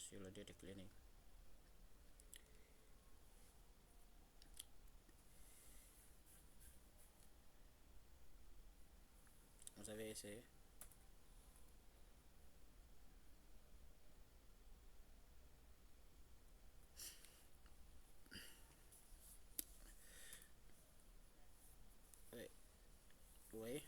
sur le data cleaning. Vous avez essayé? Oui. Oui.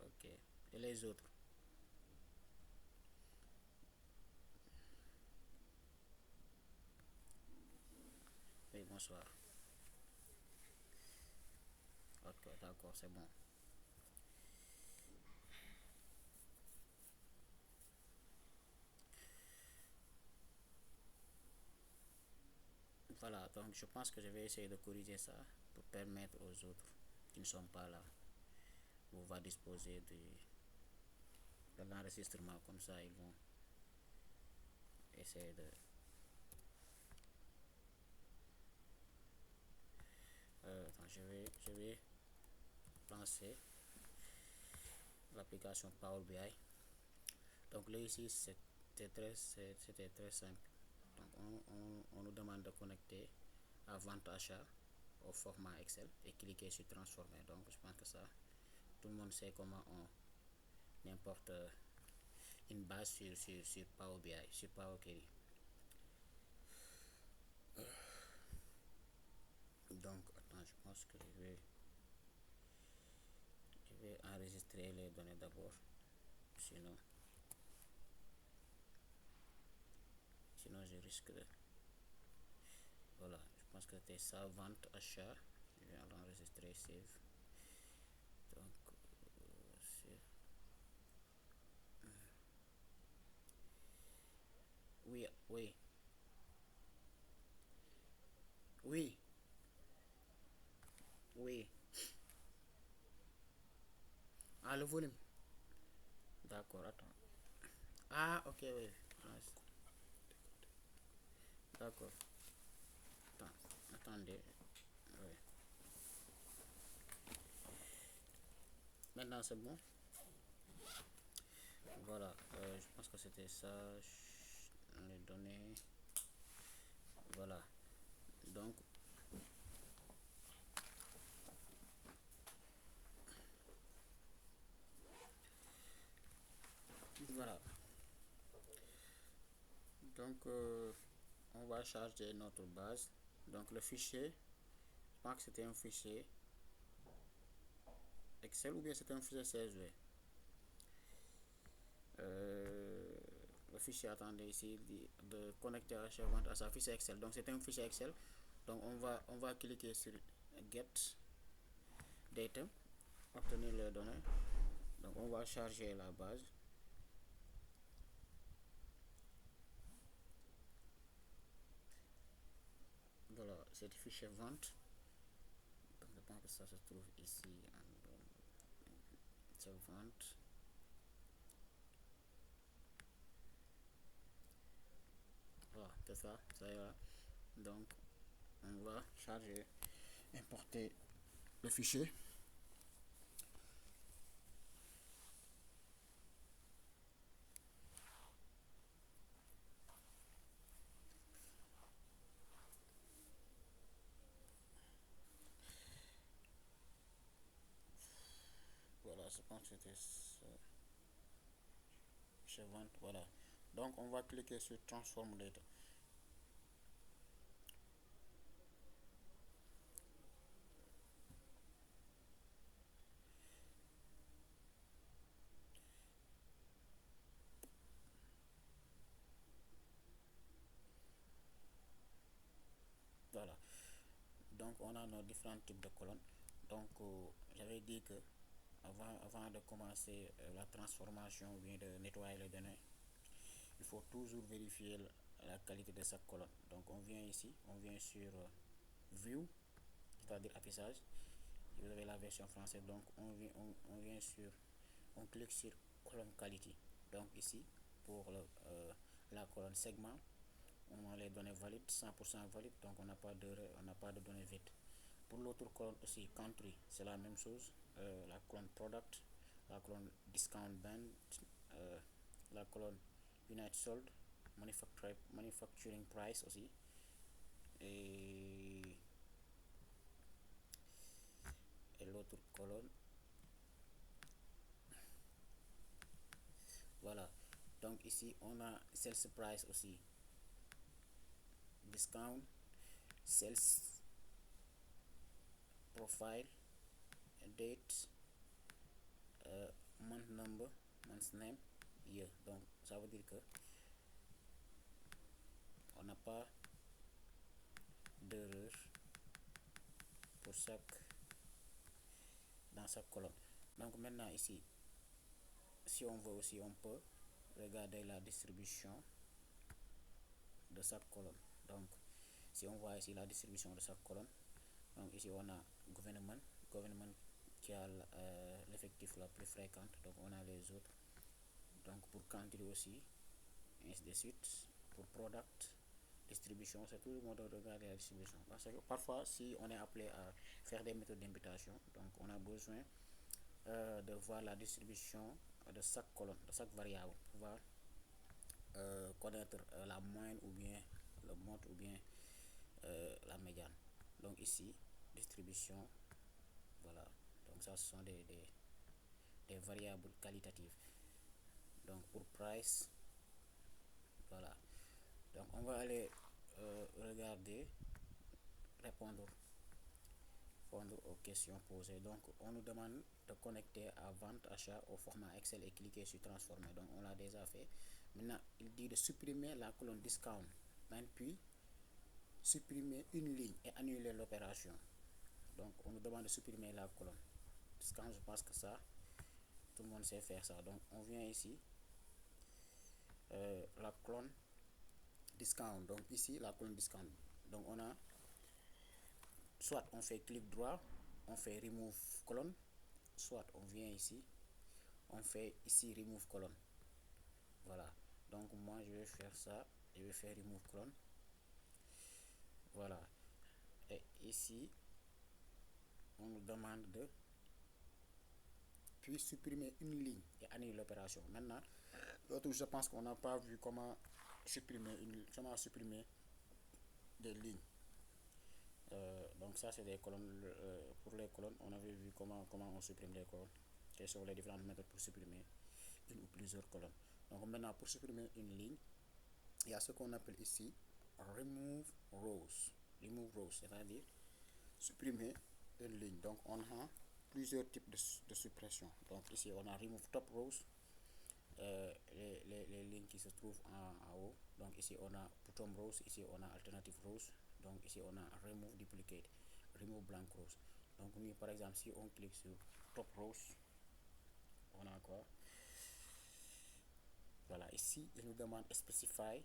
Ok. Et les autres? Oui, bonsoir. Ok, d'accord, c'est bon. Voilà, donc je pense que je vais essayer de corriger ça pour permettre aux autres qui ne sont pas là, on va disposer de l'enregistrement, comme ça ils vont essayer de... attends, je vais lancer l'application Power BI. Donc là ici c'était très simple. Donc on nous demande de connecter à vente achat au format Excel et cliquer sur transformer. Donc je pense que ça, tout le monde sait comment on importe une base sur Power BI, sur Power Query. Donc attends, je pense que je vais enregistrer les données d'abord, sinon je risque de... Voilà, je pense que c'était ça, vente achat. Je vais l'enregistrer, save. Donc oui, oui, oui, oui. Ah, le volume. D'accord, attends. Ah, ok, oui. D'accord. Attendez. Oui. Maintenant, c'est bon. Voilà, je pense que c'était ça. Les données. Voilà. Donc, voilà. Donc, on va charger notre base. Donc, le fichier, je pense que c'était un fichier Excel ou bien c'était un fichier CSV. Le fichier, attendez ici, de connecter à chaque vente à sa fichier Excel. Donc, c'est un fichier Excel. Donc, on va cliquer sur Get Data, obtenir les données. Donc, on va charger la base. Voilà, c'est le fichier vente. Donc, je pense que ça se trouve ici. C'est vente. Voilà, c'est ça, ça y est là. Donc, on va charger, importer le fichier. Voilà, je pense que c'était chez vente. Voilà. Donc, on va cliquer sur Transform Data. Voilà. Donc, on a nos différents types de colonnes. Donc, j'avais dit que avant de commencer la transformation ou bien de nettoyer les données, il faut toujours vérifier la qualité de sa colonne. Donc, on vient ici, on vient sur View, c'est-à-dire affichage. Vous avez la version française, donc on vient sur, on clique sur colonne quality. Donc ici, pour la colonne segment, on a les données valides, 100% valides, donc on n'a pas de données vides. Pour l'autre colonne aussi, country, c'est la même chose. La colonne product, la colonne discount band, euh, la colonne unit sold, manufacturing price aussi. Et, et l'autre colonne, voilà. Donc ici, on a sales price aussi, discount, sales profile, date, month number, month name, year. Donc ça veut dire que on n'a pas d'erreur pour chaque dans chaque colonne. Donc maintenant ici, si on veut aussi, on peut regarder la distribution de chaque colonne. Donc si on voit ici la distribution de chaque colonne, donc ici on a government qui a l'effectif la plus fréquente, donc on a les autres. Donc pour country aussi, ainsi de suite. Pour product, distribution, c'est tout le monde de regarder la distribution. Parce que parfois, si on est appelé à faire des méthodes d'imputation, donc on a besoin de voir la distribution de chaque colonne, de chaque variable, pour pouvoir connaître la moyenne ou bien le mode ou bien la médiane. Donc ici, distribution, voilà. Donc ça, ce sont des variables qualitatives. Donc pour price, voilà. Donc on va aller regarder, répondre aux questions posées. Donc on nous demande de connecter à vente achat au format Excel et cliquer sur transformer. Donc on l'a déjà fait. Maintenant il dit de supprimer la colonne discount, puis supprimer une ligne et annuler l'opération. Donc on nous demande de supprimer la colonne discount. Je pense que ça tout le monde sait faire ça. Donc on vient ici, la colonne discount. Donc ici la colonne discount. Donc on a soit on fait clic droit, on fait remove colonne, soit on vient ici, on fait ici remove colonne. Voilà. Donc moi je vais faire ça, je vais faire remove colonne. Voilà. Et ici on nous demande de puis supprimer une ligne et annuler l'opération. Maintenant, l'autre, je pense qu'on n'a pas vu comment supprimer des lignes. Donc ça c'est des colonnes. Pour les colonnes, on avait vu comment on supprime les colonnes. Quelles sont les différentes méthodes pour supprimer une ou plusieurs colonnes. Donc maintenant, pour supprimer une ligne, il y a ce qu'on appelle ici remove rows. Remove rows, c'est-à-dire supprimer une ligne. Donc on a plusieurs types de suppression. Donc ici on a remove top rows, les lignes qui se trouvent en haut. Donc ici on a bottom rows, ici on a alternative rows. Donc ici on a remove duplicate, remove blank rows. Donc nous par exemple si on clique sur top rows, on a quoi? Voilà, ici il nous demande specify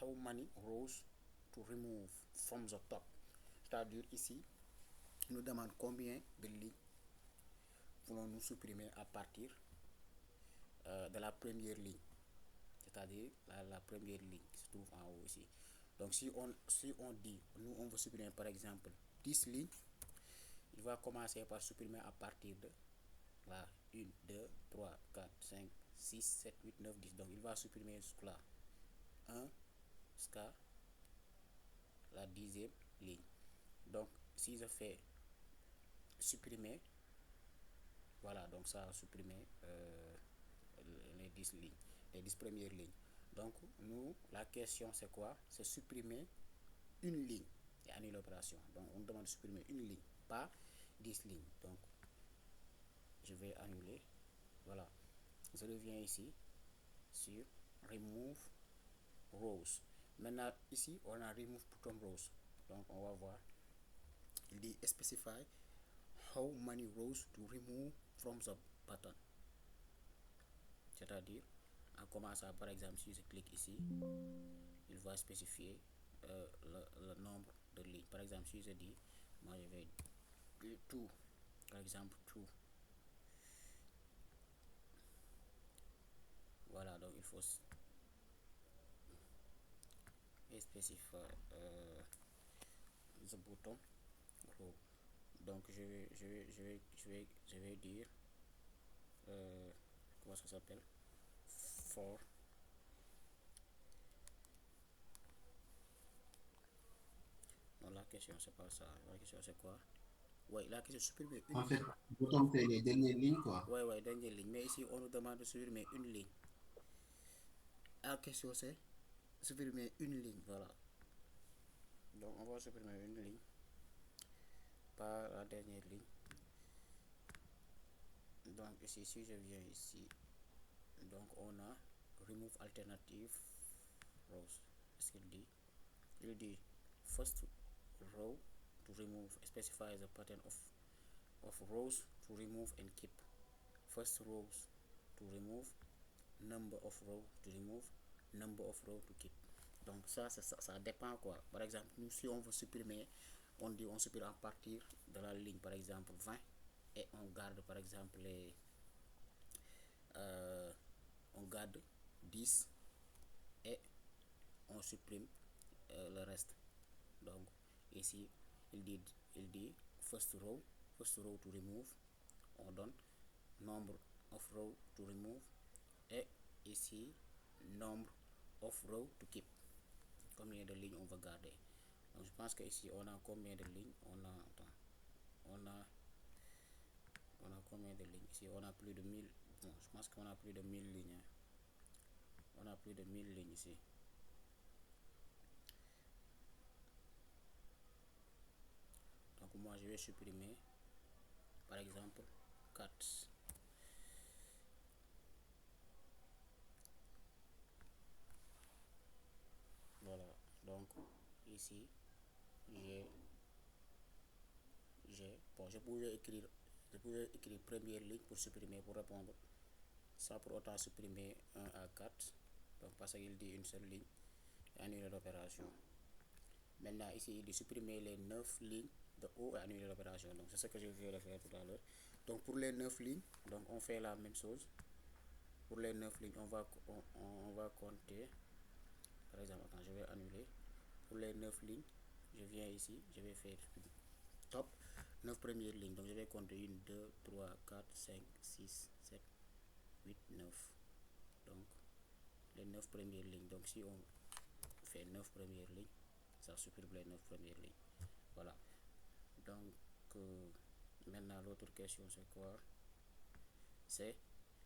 how many rows to remove from the top. C'est-à-dire ici il nous demande combien de lignes voulons-nous supprimer à partir de la première ligne, c'est-à-dire la première ligne qui se trouve en haut ici. Donc si on dit, nous on veut supprimer par exemple 10 lignes, il va commencer par supprimer à partir de la 1, 2, 3, 4, 5, 6, 7, 8, 9, 10. Donc il va supprimer jusqu'à 1 jusqu'à la 10e ligne. Donc si je fais supprimer, voilà, donc ça a supprimé les 10 lignes, les 10 premières lignes. Donc nous, la question c'est quoi? C'est supprimer une ligne et annuler l'opération. Donc on demande de supprimer une ligne, pas 10 lignes. Donc je vais annuler. Voilà. Je reviens ici sur remove rows. Maintenant ici on a remove bottom rows. Donc on va voir. Il dit specify how many rows to remove from the button. C'est-à-dire en commençant par exemple si je clique ici, il va spécifier le nombre de lignes. Par exemple si je dis, moi je vais dire tout, par exemple tout. Voilà, donc il faut spécifier the bottom row. Donc je vais dire comment ça s'appelle, for. Non, la question c'est pas ça. La question c'est quoi? Ouais, la question c'est supprimer une En fait, ligne. bouton c'est les dernières lignes, quoi. Ouais, dernière ligne. Mais ici on nous demande de supprimer une ligne. La question c'est supprimer une ligne. Voilà. Donc on va supprimer une ligne par la dernière ligne. Donc ici, si je viens ici, donc on a remove alternative rows. Est-ce qu'il dit? Il dit first row to remove, specify the pattern of rows to remove and keep. First rows to remove, number of rows to remove, number of rows to keep. Donc ça dépend quoi. Par exemple, nous si on veut supprimer, on dit on supprime à partir de la ligne par exemple 20 et on garde par exemple euh, on garde 10 et on supprime le reste. Donc ici il dit, il dit first row to remove, on donne nombre of row to remove et ici nombre of row to keep, combien de lignes on va garder. Donc je pense que ici on a combien de lignes, on a on a combien de lignes ici, on a plus de 1000. Bon, je pense qu'on a plus de 1000 lignes, hein. On a plus de 1000 lignes ici. Donc moi je vais supprimer par exemple 4. Voilà, donc ici bon, je pouvais écrire première ligne pour supprimer, pour répondre sans pour autant supprimer 1 à 4. Donc parce qu'il dit une seule ligne et annuler l'opération. Maintenant ici il dit supprimer les 9 lignes de haut et annuler l'opération. Donc c'est ce que je viens de faire tout à l'heure. Donc pour les 9 lignes, donc on fait la même chose. Pour les 9 lignes, on va compter. Par exemple, attends, je vais annuler. Pour les 9 lignes, je viens ici, je vais faire top 9 premières lignes. Donc je vais compter 1, 2, 3, 4, 5, 6, 7, 8, 9. Donc les 9 premières lignes. Donc si on fait 9 premières lignes, ça supprime les 9 premières lignes. Voilà. Donc maintenant l'autre question c'est quoi? C'est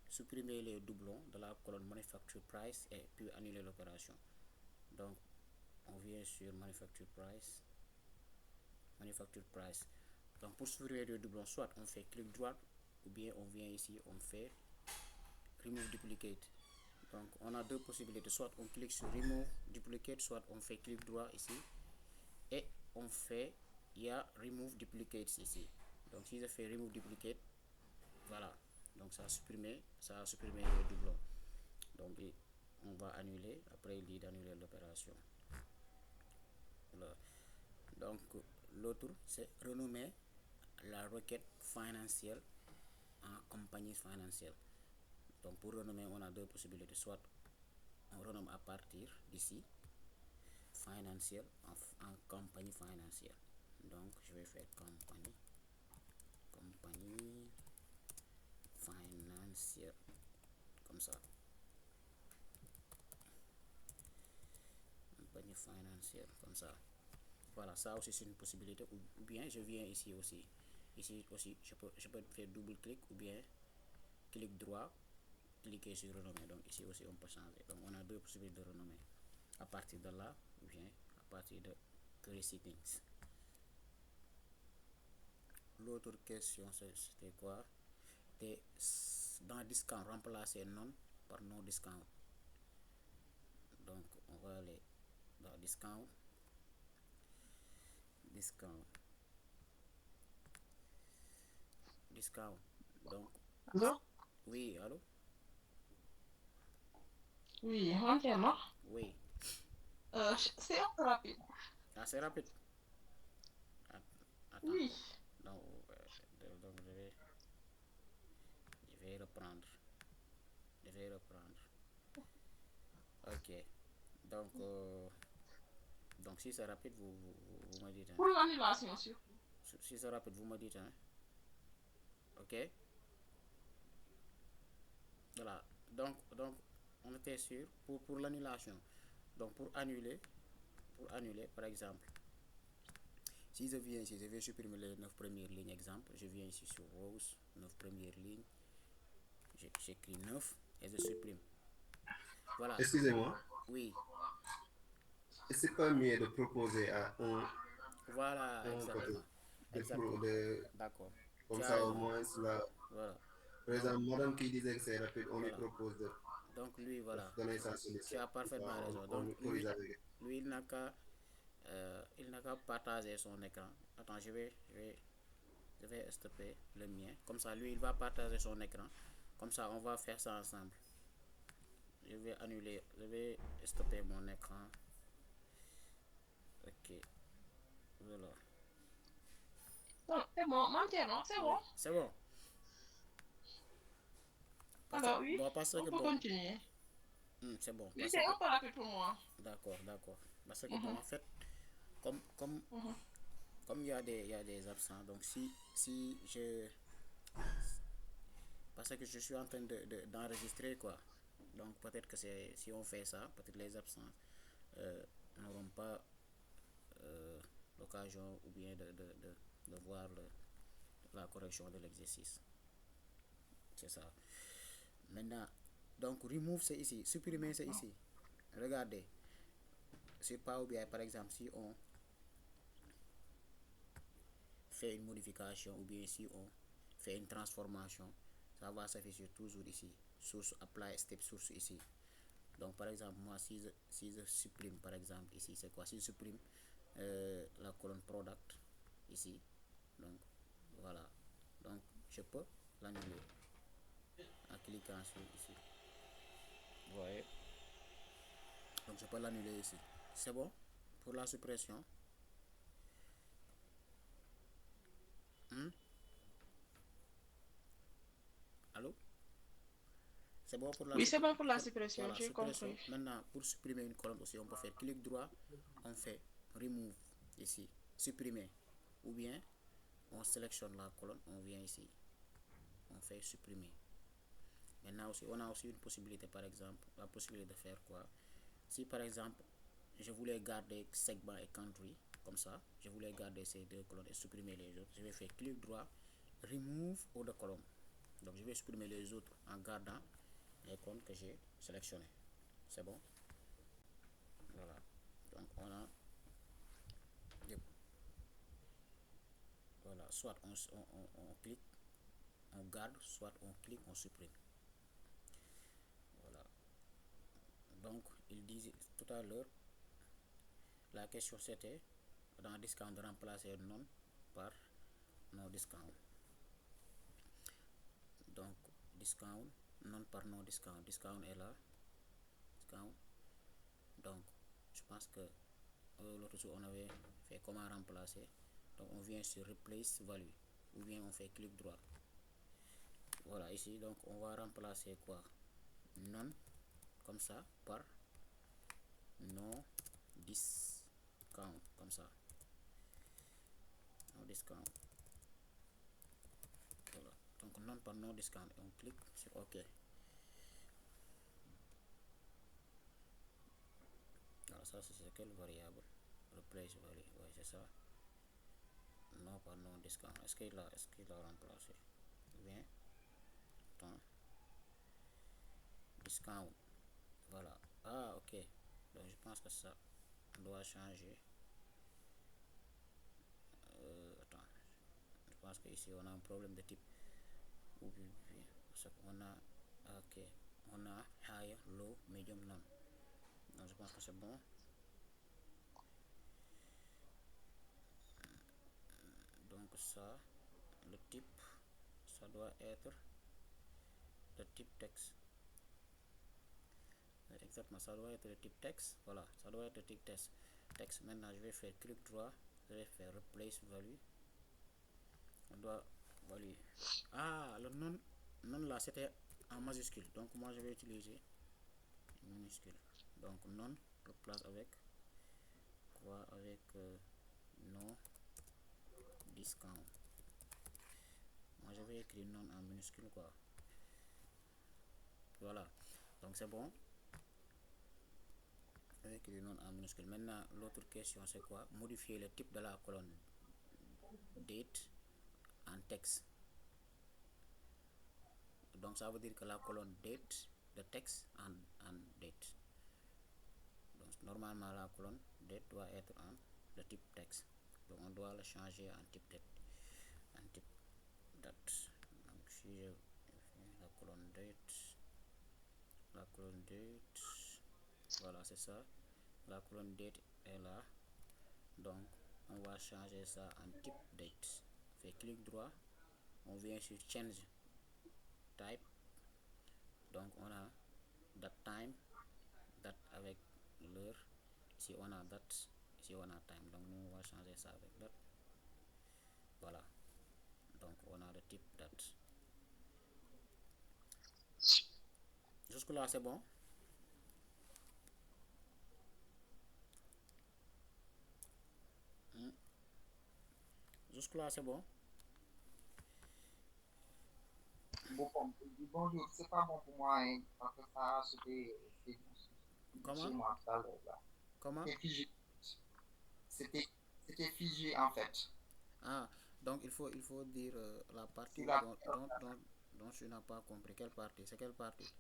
supprimer les doublons de la colonne manufacture price et puis annuler l'opération. Donc on vient sur manufacture price. Donc pour supprimer les doublons, soit on fait clic droit ou bien on vient ici, on fait remove duplicate. Donc on a deux possibilités, soit on clique sur remove duplicate, soit on fait clic droit ici et on fait, il y a remove duplicate ici. Donc si je fais remove duplicate, voilà, donc ça a supprimé les doublons. Donc on va annuler, après il dit d'annuler l'opération. Voilà. Donc l'autre c'est renommer la requête financière en compagnie financière. Donc pour renommer, on a deux possibilités, soit on renomme à partir d'ici financière en compagnie financière. Donc je vais faire compagnie financière comme ça. Compagnie financière comme ça. Voilà, ça aussi c'est une possibilité. Ou bien je viens ici aussi. Ici aussi, je peux faire double clic ou bien clic droit, cliquer sur renommer. Donc ici aussi on peut changer. Donc on a deux possibilités de renommer. À partir de là, ou bien à partir de Curry Settings. L'autre question c'était quoi? C'était dans discount, remplacer non par non discount. Donc on va aller dans discount. Donc Allô? oui, allô? Oui, entièrement. Oui. C'est un peu rapide. Ah, c'est rapide. Attends. Oui. Donc, donc je vais reprendre. Ok. Donc, donc si c'est rapide, vous me dites, hein. Pour l'animation surtout. Si c'est rapide, vous me dites, hein. Ok. Voilà. Donc, on était sûr pour l'annulation. Donc, pour annuler, par exemple, si je viens ici, je vais supprimer les 9 premières lignes, exemple. Je viens ici sur Rose, 9 premières lignes. J'écris 9 et je supprime. Voilà. Excusez-moi. Oui. Et c'est pas mieux de proposer à Voilà, un côté exactement. Exactement. D'accord. comme Tu as ça au raison. moins là. Voilà. Par Donc, exemple, madame qui disait que c'est rapide, on lui voilà. propose Donc, lui, de voilà. donner Donc, sa tu solution. as Comme ça, parfaitement raison. on Donc, lui corrige avec. lui il n'a qu'à partager son écran. Attends, je vais stopper le mien. Comme ça, lui, il va partager son écran. Comme ça, on va faire ça ensemble. Je vais stopper mon écran. Ok, voilà. Non, c'est bon, maintenant, c'est Oui, bon. c'est bon. Alors, oui, Bon, parce on que peut bon, continuer. c'est bon. Oui, c'est un peu rapide pour moi. D'accord, d'accord. Parce que bon, Mhm, en fait, comme, comme, mhm. comme il y a des absents, donc si je, parce que je suis en train d'enregistrer quoi. Donc peut-être que si on fait ça, peut-être les absents euh, n'auront pas euh, l'occasion ou bien de voir la correction de l'exercice. C'est ça. Maintenant, donc remove c'est ici, supprimer c'est ici. Regardez, sur Power BI par exemple, si on fait une modification ou bien si on fait une transformation, ça va s'afficher toujours ici. Source apply step source ici. Donc par exemple, moi si je supprime par exemple ici, c'est quoi? Si je supprime la colonne product ici, donc voilà. Donc je peux l'annuler en cliquant sur ici. Vous voyez? Donc je peux l'annuler ici. C'est bon pour la suppression. Hmm? Allô? C'est bon pour la Oui, c'est suppression. bon pour la suppression, Voilà, j'ai suppression. compris. Maintenant, pour supprimer une colonne aussi, on peut faire clic droit, on fait remove ici, supprimer. Ou bien, on sélectionne la colonne, on vient ici, on fait supprimer. Maintenant aussi, on a aussi une possibilité, par exemple, la possibilité de faire quoi? Si par exemple, je voulais garder segment et country, comme ça, je voulais garder ces deux colonnes et supprimer les autres, je vais faire clic droit, remove ou de colonne. Donc je vais supprimer les autres en gardant les colonnes que j'ai sélectionnées. C'est bon? Voilà. Donc on a des, voilà, soit on clique, on garde, soit on clique, on supprime. Voilà. Donc il disait tout à l'heure, la question c'était dans discount de remplacer non par non discount. Donc discount, non par non discount. Discount est là. Discount. Donc je pense que l'autre jour on avait fait comment remplacer. Donc on vient sur replace value ou bien on fait clic droit. Voilà ici, donc on va remplacer quoi? Non comme ça par non discount comme ça. Non discount. Voilà. Donc non par non discount et on clique sur OK. Alors ça c'est quelle variable? Replace value. Ouais, c'est ça. Non par non discount. Est-ce qu'il a remplacé? Bien. Attends. Discount. Voilà. Ah ok. Donc je pense que ça doit changer. Attends. Je pense que ici on a un problème de type. Parce qu'on a. Ok. On a high, low, medium, none. Donc je pense que c'est bon. Donc ça, le type, ça doit être le type texte. Exactement, ça doit être le type texte. Voilà, ça doit être le type texte. Maintenant, je vais faire clic droit. Je vais faire replace value. On doit value. Ah, le non, non là, c'était en majuscule. Donc moi, je vais utiliser minuscule. Donc non, replace avec quoi? Avec non discount. Moi je vais écrire non en minuscule quoi. Voilà, donc c'est bon. Je vais écrire non en minuscule. Maintenant l'autre question c'est quoi? Modifier le type de la colonne date en texte. Donc ça veut dire que la colonne date de texte en date. Donc normalement la colonne date doit être en de type texte. Donc on doit le changer en type date. En type date. Donc si je la colonne date, voilà c'est ça. La colonne date est là. Donc on va changer ça en type date. On fait clic droit, on vient sur change type. Donc on a date time, date avec l'heure. Ici on a date, ici on a time. Donc nous on va changer ça avec date. Voilà. Donc on a le type date. Jusque là c'est bon. Jusque là c'est bon. Bonjour, c'est pas bon pour moi, hein, parce que ça a sauté chez Comment? moi tout à l'heure, là. Comment? C'était figé. C'était, c'était figé, en fait. Ah, donc il faut dire la Sur partie la, dont tu n'as pas compris. Quelle partie? C'est quelle partie?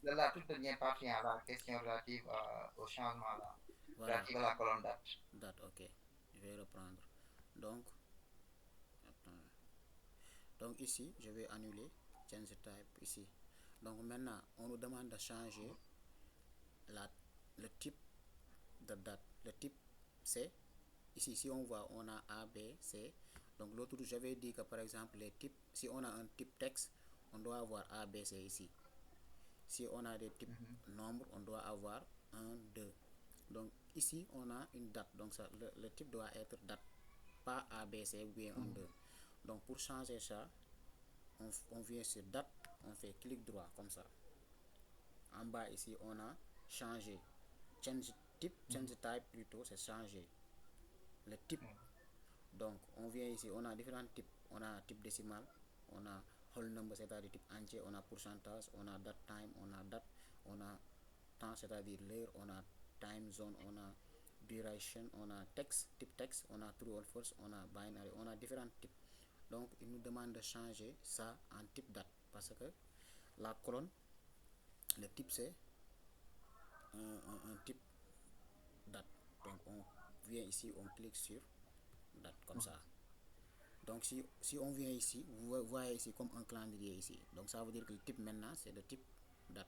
la toute dernière partie, hein, la question relative au changement, là, Voilà, relative à la colonne date. date, ok. Je vais reprendre. Donc, attends. Donc ici, je vais annuler change type ici. Donc maintenant, on nous demande de changer la, le type de date. Le type c'est ici, si on voit, on a A, B, C. Donc l'autre, j'avais dit que par exemple, les types, si on a un type texte, on doit avoir A, B, C ici. Si on a des types Mhm. nombres, on doit avoir 1, 2. Donc ici, on a une date. Donc ça, le type doit être date, pas A, B, C ou bien 1, 2. Mhm. Donc pour changer ça, on vient sur date, on fait clic droit comme ça. En bas ici, on a changé. Change type, change type plutôt, c'est changer le type. Donc on vient ici, on a différents types. On a type décimal, on a whole number, c'est-à-dire type entier, on a pourcentage, on a date time, on a date, on a temps, c'est-à-dire l'heure, on a time zone, on a duration, on a texte, type texte, on a true or false, on a binary, on a différents types. Donc il nous demande de changer ça en type date parce que la colonne, le type c'est un type date. Donc on vient ici, on clique sur date comme ça. Donc si on vient ici, vous voyez ici comme un calendrier ici. Donc ça veut dire que le type maintenant c'est le type date.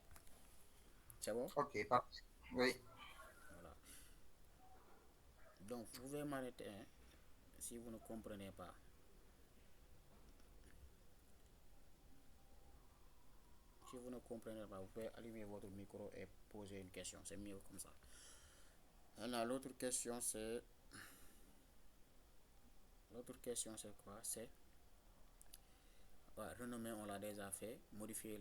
C'est bon? Ok, parfait. Oui. Voilà. Donc vous pouvez m'arrêter hein, si vous ne comprenez pas. Si vous ne comprenez pas, vous pouvez allumer votre micro et poser une question. C'est mieux comme ça. Maintenant, l'autre question c'est quoi? C'est renommer, on l'a déjà fait. Modifier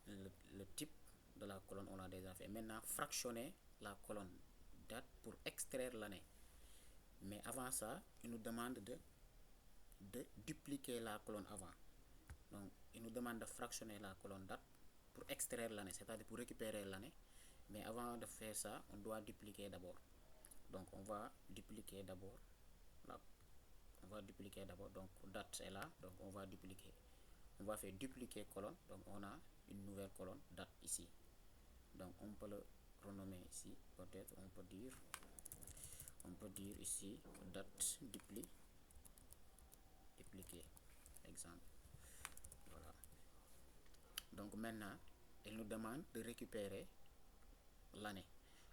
le type de la colonne, on l'a déjà fait. Maintenant, fractionner la colonne date pour extraire l'année. Mais avant ça, il nous demande de dupliquer la colonne avant. Donc, il nous demande de fractionner la colonne date pour extraire l'année, c'est-à-dire pour récupérer l'année. Mais avant de faire ça, on doit dupliquer d'abord. Donc, on va dupliquer d'abord. Donc, date est là. Donc, on va dupliquer. On va faire dupliquer colonne. Donc, on a une nouvelle colonne, date ici. Donc, on peut le renommer ici. Peut-être, on peut dire ici, date dupliquer. Exemple. Voilà. Donc maintenant, elle nous demande de récupérer l'année.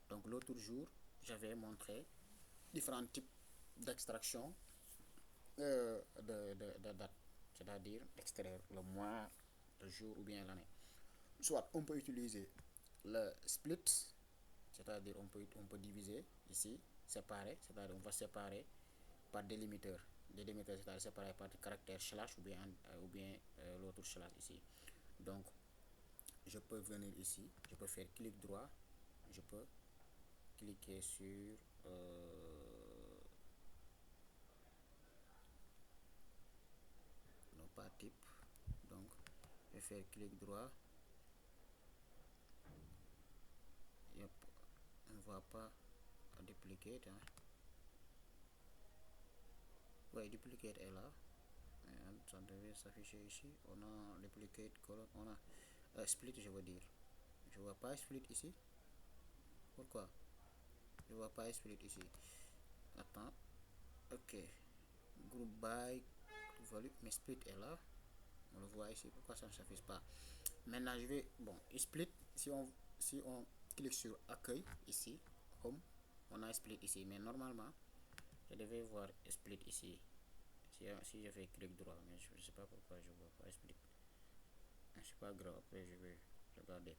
Donc l'autre jour, j'avais montré différents types d'extraction de date, c'est-à-dire extraire le mois, le jour ou bien l'année. Soit on peut utiliser le split, c'est-à-dire on peut diviser ici, séparer, c'est-à-dire on va séparer par délimiteur. Délimiteur, c'est-à-dire séparer par caractère slash ou bien l'autre slash ici. Donc je peux venir ici, je peux faire clic droit, je peux cliquer sur faire clic droit. Yep. On ne voit pas duplicate, hein. Ouais, duplicate est là. Ça devait s'afficher ici. On a duplicate colonne, on a split, je veux dire. Je vois pas split ici. Pourquoi je vois pas split ici? Attends. Ok. Group by volume, mais split est là. On le voit ici. Pourquoi ça ne s'affiche pas? Maintenant, je vais, bon, split. Si on clique sur accueil ici, home, on a split ici. Mais normalement, je devais voir split ici. Si je fais clic droit, mais je ne sais pas pourquoi je vois pas split. C'est pas grave, après je vais regarder.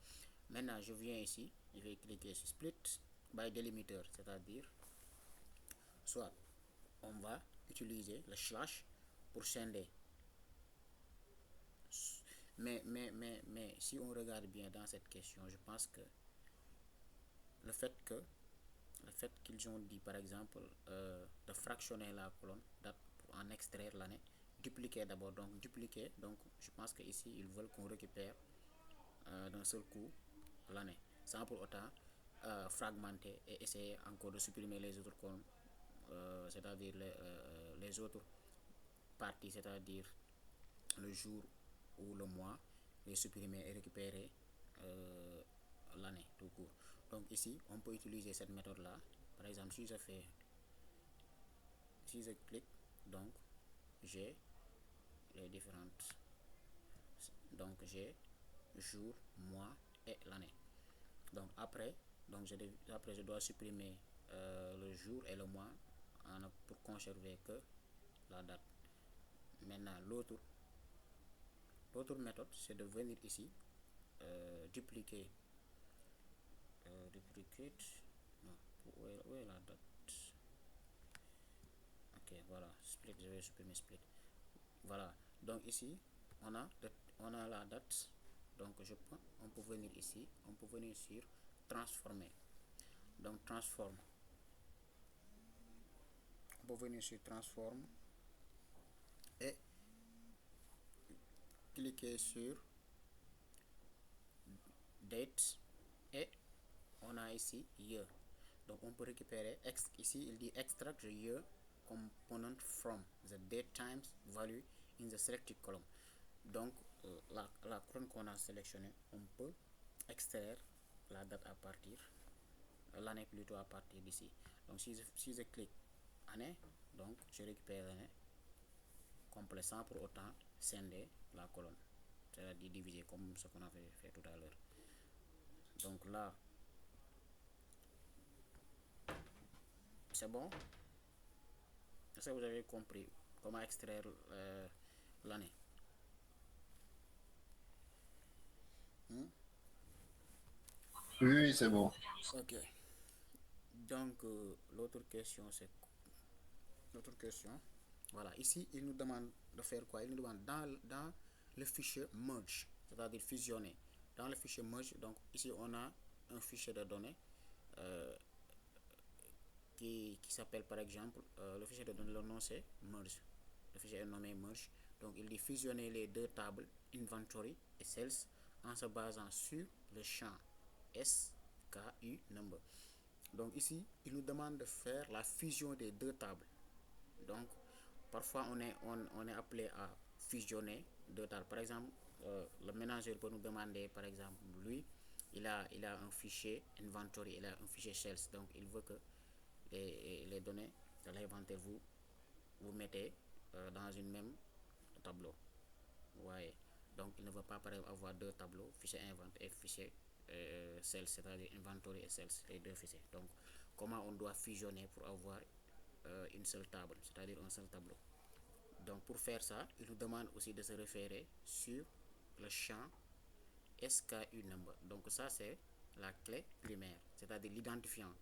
Maintenant, je viens ici, je vais cliquer sur split by delimiter, c'est-à-dire soit on va utiliser le slash pour scinder. Mais si on regarde bien dans cette question, je pense que le fait qu'ils ont dit par exemple de fractionner la colonne date pour en extraire l'année, dupliquer d'abord, donc dupliquer, donc je pense que ici ils veulent qu'on récupère d'un seul coup l'année sans pour autant fragmenter et essayer encore de supprimer les autres colonnes, c'est-à-dire les autres parties, c'est-à-dire le jour ou le mois, les supprimer et récupérer l'année tout court. Donc ici on peut utiliser cette méthode là. Par exemple, si je clique, donc j'ai les différentes, donc j'ai jour, mois et l'année. Donc après je dois supprimer le jour et le mois pour conserver que la date. Maintenant l'autre méthode, c'est de venir ici dupliquer duplicate, non, où est la date? Ok, voilà, split, je vais supprimer split. Voilà, donc ici on a la date. Donc on peut venir ici, on peut venir sur transformer. Donc transform, on peut venir sur transform et cliquer sur date et on a ici year. Donc on peut récupérer ici il dit extract the year component from the date times value in the selected column. Donc la colonne qu'on a sélectionnée, on peut extraire la date à partir, l'année plutôt, à partir d'ici. Donc si je clique année, donc je récupère l'année complet sans pour autant scinder la colonne, c'est-à-dire diviser comme ce qu'on avait fait tout à l'heure. Donc là c'est bon. Est-ce que vous avez compris comment extraire l'année? Oui, c'est bon. Ok. Donc l'autre question, voilà, ici il nous demande de faire quoi? Il nous demande dans le fichier merge, c'est-à-dire fusionner. Dans le fichier merge, donc ici on a un fichier de données qui s'appelle par exemple le fichier de données, le nom c'est merge. Le fichier est nommé merge. Donc il dit fusionner les deux tables inventory et sales en se basant sur le champ SKU number. Donc ici il nous demande de faire la fusion des deux tables. Donc parfois on est appelé à fusionner deux tables. Par exemple, le manager peut nous demander, par exemple, lui il a un fichier inventory, il a un fichier sales, donc il veut que les données de l'inventaire vous mettez dans une même tableau. Vous voyez, donc il ne veut pas par exemple avoir deux tableaux, fichier inventaire et fichier sales, c'est-à-dire inventory et sales, les deux fichiers. Donc comment on doit fusionner pour avoir une seule table, c'est-à-dire un seul tableau. Donc pour faire ça, il nous demande aussi de se référer sur le champ SKU number. Donc ça c'est la clé primaire, c'est-à-dire l'identifiant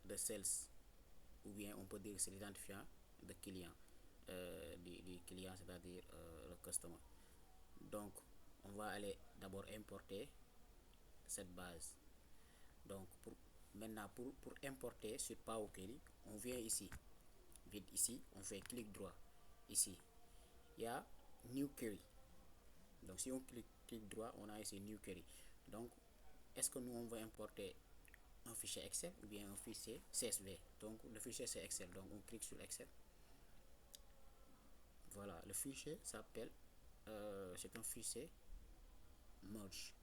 de sales, ou bien on peut dire que c'est l'identifiant de client, du client, c'est-à-dire le customer. Donc on va aller d'abord importer cette base. Donc maintenant pour importer sur Power Query, on vient ici, on fait clic droit ici il y a New Query. Donc si on clique droit, on a ici New Query. Donc est-ce que nous on veut importer un fichier Excel ou bien un fichier CSV? Donc le fichier c'est Excel, donc on clique sur Excel. Voilà, le fichier s'appelle, c'est un fichier merge.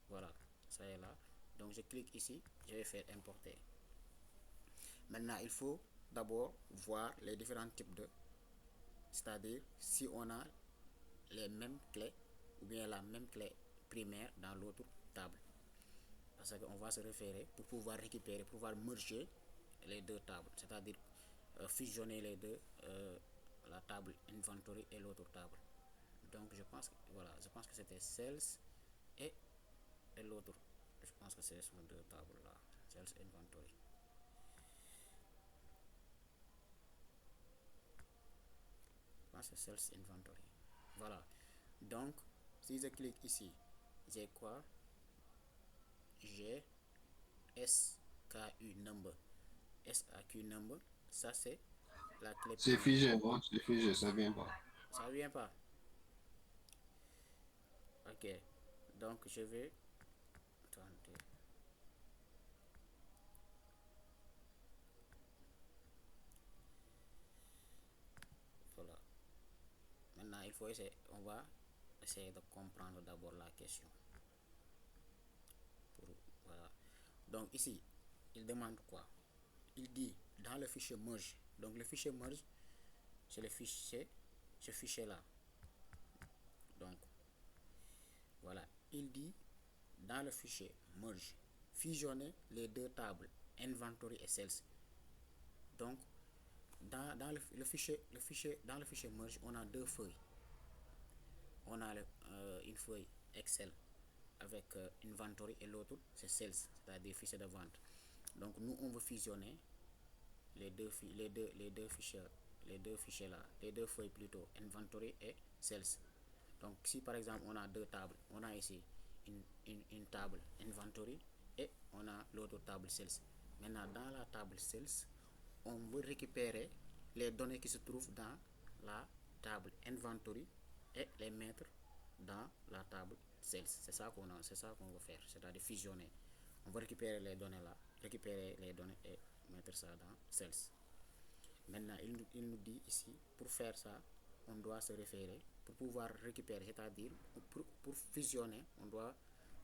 Voilà, ça est là. Donc je clique ici, je vais faire importer. Maintenant il faut d'abord voir les différents types de, c'est-à-dire si on a les mêmes clés ou bien la même clé primaire dans l'autre table, parce qu'on va se référer pour pouvoir récupérer, pour pouvoir merger les deux tables, c'est-à-dire fusionner les deux, la table inventory et l'autre table. Donc je pense que voilà, je pense que c'était sales et l'autre, je pense que c'est sont deux tables là, sales inventory. Je pense que c'est sales inventory. Voilà. Donc si je clique ici, j'ai quoi? J'ai SKU number. SAQ number, ça c'est la clé C'est primaire. figé, non? C'est figé, ça vient pas. Ça vient pas. Ok. Donc je vais. Attendez. Voilà. Maintenant il faut essayer. On va essayer de comprendre d'abord la question. Voilà. Donc ici, il demande quoi? Il dit dans le fichier merge. Donc le fichier merge, c'est le fichier, ce fichier là. Donc voilà, il dit dans le fichier merge, fusionner les deux tables inventory et sales. Donc dans le fichier dans le fichier merge, on a deux feuilles. On a une feuille Excel avec inventory et l'autre c'est sales, c'est-à-dire fichier de vente. Donc nous on veut fusionner les deux fichiers, là, les deux feuilles plutôt, inventory et sales. Donc si par exemple on a deux tables, on a ici une table inventory et on a l'autre table sales. Maintenant dans la table sales, on veut récupérer les données qui se trouvent dans la table inventory et les mettre dans la table sales. C'est ça qu'on veut faire, c'est-à-dire fusionner. On va récupérer les données là, récupérer les données et mettre ça dans sales. Maintenant il nous dit ici, pour faire ça, on doit se référer, pour pouvoir récupérer, c'est-à-dire pour fusionner, on doit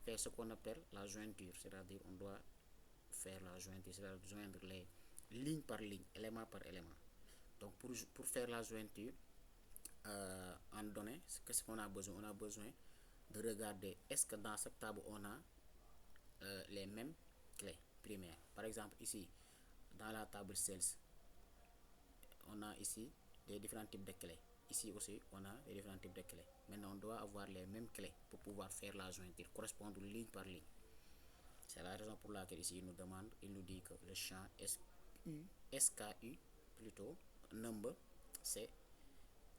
faire ce qu'on appelle la jointure, c'est-à-dire on doit faire la jointure, c'est-à-dire joindre les ligne par ligne, élément par élément. Donc pour faire la jointure en données, qu'est-ce qu'on a besoin? On a besoin de regarder est-ce que dans cette table on a les mêmes clés primaires. Par exemple ici, dans la table sales, on a ici des différents types de clés. Ici aussi, on a des différents types de clés. Maintenant, on doit avoir les mêmes clés pour pouvoir faire la jointure, correspondre ligne par ligne. C'est la raison pour laquelle ici, il nous dit que le champ SKU, plutôt, number, c'est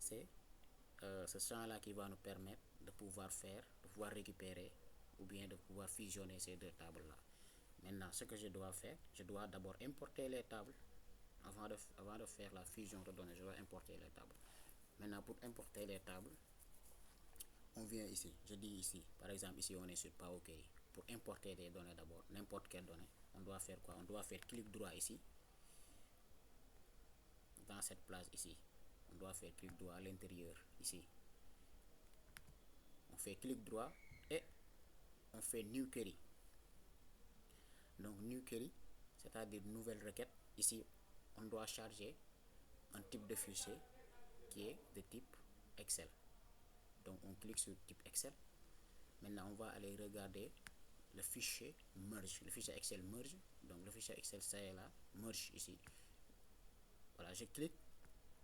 ce champ-là qui va nous permettre de pouvoir récupérer ou bien de pouvoir fusionner ces deux tables-là. Maintenant, ce que je dois faire, je dois d'abord importer les tables. Avant de faire la fusion de données, je dois importer les tables. Maintenant, pour importer les tables, on vient ici. Je dis ici, par exemple, ici on est sur Power Query. Pour importer des données d'abord, n'importe quelle donnée, on doit faire quoi? On doit faire clic droit ici, dans cette place ici. On doit faire clic droit à l'intérieur ici. On fait clic droit et on fait New Query. Donc New Query, c'est-à-dire nouvelle requête. Ici, on doit charger un type de fichier qui est de type Excel. Donc on clique sur type Excel. Maintenant on va aller regarder le fichier merge, le fichier Excel merge. Donc le fichier Excel, ça est là, merge ici. Voilà, je clique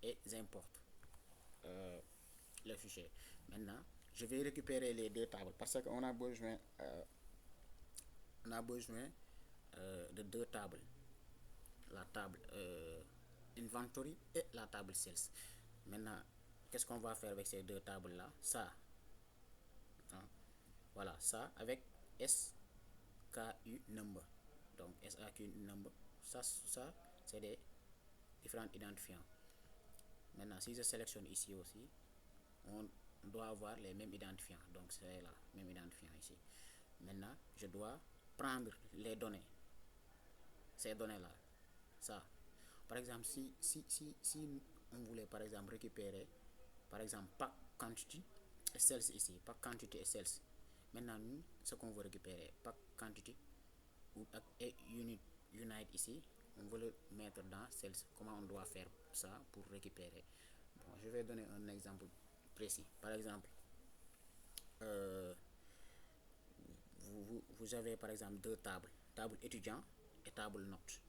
et j'importe le fichier. Maintenant je vais récupérer les deux tables parce qu'on a besoin de deux tables, la table inventory et la table sales. Maintenant qu'est-ce qu'on va faire avec ces deux tables là? Ça, voilà, ça avec SKU number. Donc SKU number, ça c'est des différents identifiants. Maintenant, si je sélectionne ici aussi, on doit avoir les mêmes identifiants. Donc, c'est là, même identifiant ici. Maintenant, je dois prendre les données, ces données-là. Ça. Par exemple, si on voulait, par exemple, récupérer, par exemple, pack quantity et sales ici, pack quantity et sales. Maintenant, nous, ce qu'on veut récupérer, pack quantity et unite ici, on veut le mettre dans sales. Comment on doit faire ça pour récupérer? Bon, je vais donner un exemple précis. Par exemple, euh, vous avez par exemple deux tables, table étudiant et table note.